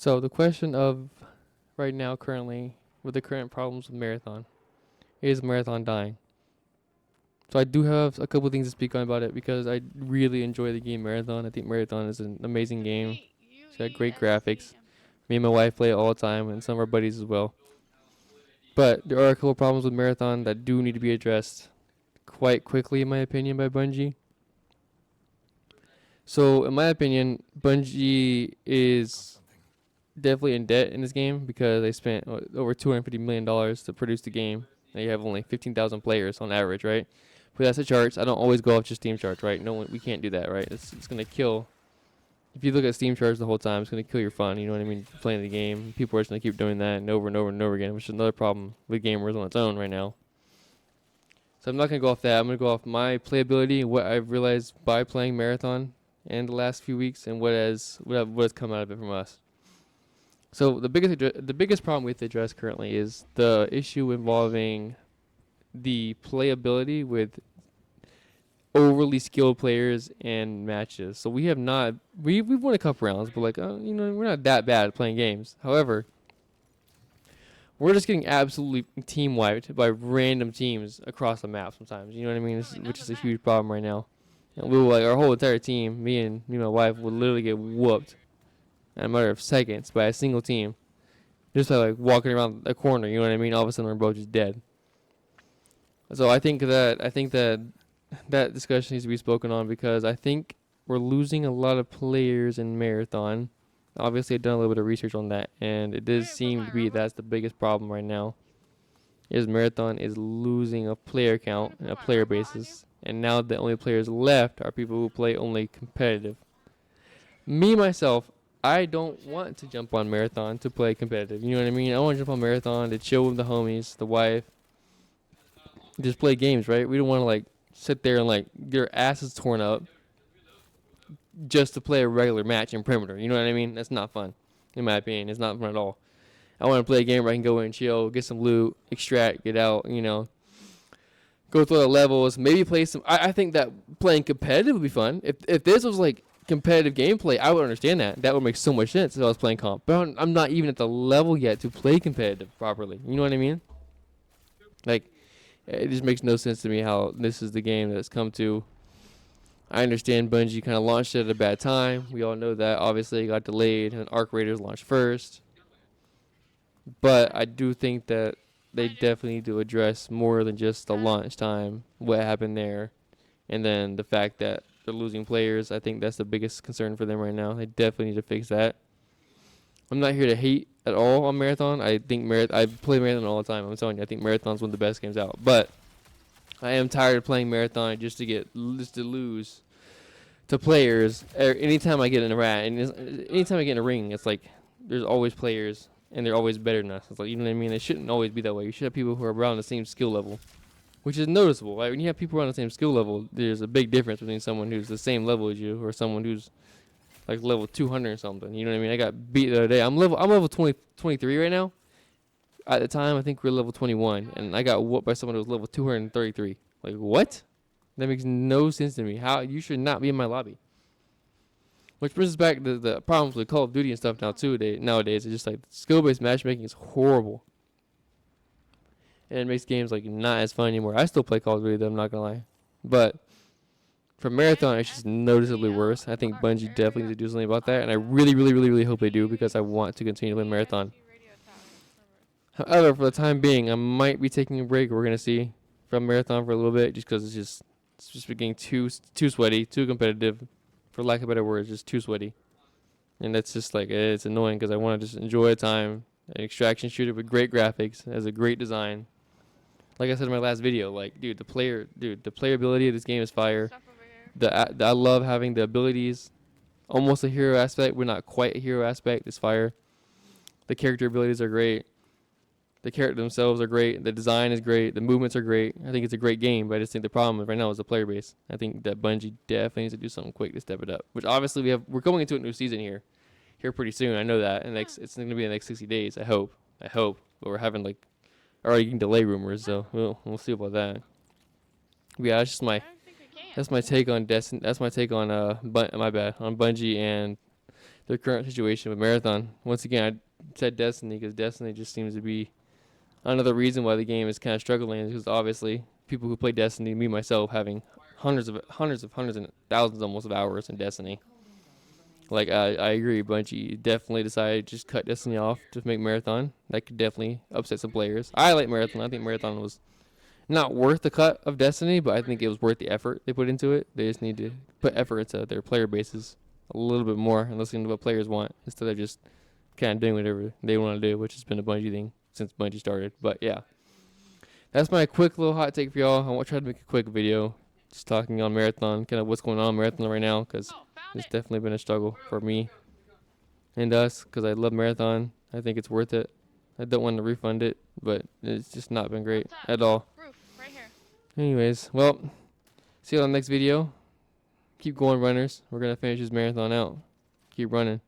So the question of right now, currently, with the current problems with Marathon, is Marathon dying? So I do have a couple things to speak on about it because I really enjoy the game Marathon. I think Marathon is an amazing game. It's got great graphics. Me and my wife play it all the time, and some of our buddies as well. But there are a couple problems with Marathon that do need to be addressed quite quickly, in my opinion, by Bungie. So, in my opinion, Bungie is definitely in debt in this game because they spent over $250 million to produce the game. And you have only 15,000 players on average, right? But that's the charts. I don't always go off just Steam charts, right? No one, we can't do that, right? It's gonna kill. If you look at Steam charts the whole time, it's gonna kill your fun. You know what I mean? Playing the game, people are just gonna keep doing that and over and over and over again, which is another problem with gamers on its own right now. So I'm not gonna go off that. I'm gonna go off my playability and what I've realized by playing Marathon in the last few weeks and what has come out of it from us. So the biggest problem we have to address currently is the issue involving the playability with overly skilled players and matches. So we have not we've won a couple rounds, but like we're not that bad at playing games. However, we're just getting absolutely team wiped by random teams across the map sometimes. You know what I mean? Which is a huge problem right now. And we will like our whole entire team, me and my wife, would literally get whooped in a matter of seconds by a single team, just by like walking around a corner. You know what I mean? All of a sudden we're both just dead. So I think that discussion needs to be spoken on because I think we're losing a lot of players in Marathon. Obviously, I've done a little bit of research on that, and it does seem to be that's the biggest problem right now. Is Marathon is losing a player count and a player basis, and now the only players left are people who play only competitive. Me myself, I don't want to jump on Marathon to play competitive. You know what I mean? I want to jump on Marathon to chill with the homies, the wife, just play games, right? We don't want to like sit there and like get our asses torn up just to play a regular match in perimeter. You know what I mean? That's not fun, in my opinion. It's not fun at all. I want to play a game where I can go in and chill, get some loot, extract, get out, go through the levels, maybe play some. I think that playing competitive would be fun. If this was like competitive gameplay, I would understand that. That would make so much sense if I was playing comp. But I'm not even at the level yet to play competitive properly. You know what I mean? Like, it just makes no sense to me how this is the game that's come to. I understand Bungie kind of launched it at a bad time. We all know that. Obviously, it got delayed, and Arc Raiders launched first. But I do think that they definitely need to address more than just the launch time, what happened there, and then the fact that they're losing players. I think that's the biggest concern for them right now. They definitely need to fix that. I'm not here to hate at all on Marathon. I think I play Marathon all the time. I'm telling you, I think Marathon's one of the best games out. But I am tired of playing Marathon just to lose to players. Anytime I get in a anytime I get in a ring, it's like there's always players and they're always better than us. It's like, you know what I mean? It shouldn't always be that way. You should have people who are around the same skill level, which is noticeable. Right? When you have people around the same skill level, there's a big difference between someone who's the same level as you or someone who's like level 200 or something. You know what I mean? I got beat the other day. I'm level 23 right now. At the time, I think we are level 21, and I got whooped by someone who was level 233. Like, what? That makes no sense to me. How you should not be in my lobby. Which brings us back to the problems with Call of Duty and stuff nowadays. It's just like skill-based matchmaking is horrible. And it makes games like not as fun anymore. I still play Call of Duty though, I'm not gonna lie. But for Marathon, it's just noticeably worse. I think Bungie definitely needs to do something about that. And I really, really, really, really hope they do because I want to continue to play Marathon. However, for the time being, I might be taking a break. We're gonna see from Marathon for a little bit, just because it's just getting too sweaty, too competitive, for lack of better words, just too sweaty, and that's just like it's annoying because I want to just enjoy a time, an extraction shooter with great graphics, has a great design. Like I said in my last video, like the playability of this game is fire. I love having the abilities, almost a hero aspect, but not quite a hero aspect. Is fire. The character abilities are great. The characters themselves are great. The design is great. The movements are great. I think it's a great game, but I just think the problem right now is the player base. I think that Bungie definitely needs to do something quick to step it up. Which obviously we're going into a new season here pretty soon. I know that, and it's going to be in the next 60 days. I hope. But we're having like already getting delay rumors, so we'll see about that. But yeah, that's my take on Destiny. That's my take on on Bungie and their current situation with Marathon. Once again, I said Destiny because Destiny just seems to be another reason why the game is kind of struggling. Is because obviously people who play Destiny, me myself, having hundreds and thousands almost of hours in Destiny. Like I agree, Bungie definitely decided to just cut Destiny off to make Marathon. That could definitely upset some players. I like Marathon. I think Marathon was not worth the cut of Destiny, but I think it was worth the effort they put into it. They just need to put effort into their player bases a little bit more and listening to what players want instead of just kind of doing whatever they want to do, which has been a Bungie thing since Bungie started. But yeah, that's my quick little hot take for y'all. I want to try to make a quick video just talking on Marathon, kind of what's going on in Marathon right now, because it's definitely been a struggle for me and us because I love Marathon. I think it's worth it. I don't want to refund it, but it's just not been great at all. Right here. Anyways, well, see you on the next video. Keep going, runners. We're going to finish this marathon out. Keep running.